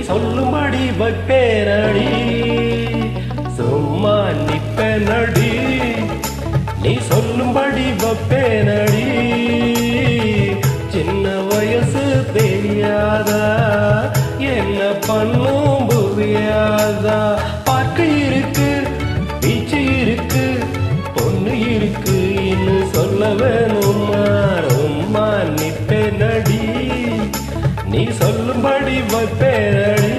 சொல்லும்படி வைப்பேனடி, சும்மா நிப்பேனடி. நீ சொல்லும்படி வைப்பேனடி. சின்ன வயசு தெரியாதா, என்ன பண்ணும் புரியாதா. பார்க்க இருக்கு, பீச்சு இருக்கு, பொண்ணு இருக்கு, இன்னும் சொல்ல வேணுமா. ரொம்ப நிப்பேனடி, நீ சொல்லும்படி வைப்பேனடி.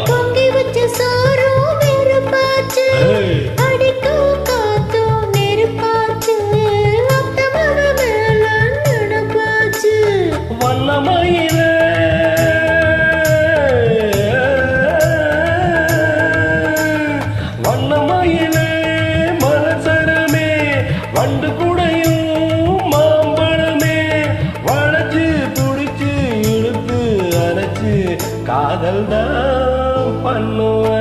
பொங்கி வச்ச சோறும் வெறுப்பாச்சு, அடிக்கும் காத்தும் நெருப்பாச்சு, அத்தமவ மேல நடப்பாச்சு. வண்ணமயிலே வண்ணமயிலே மலசரமே, வண்டு குடையும் மாம்பழமே, வளைச்சு துடிச்சு இழுத்து அரைச்சு காதல் தான் பண்ணுவேன்.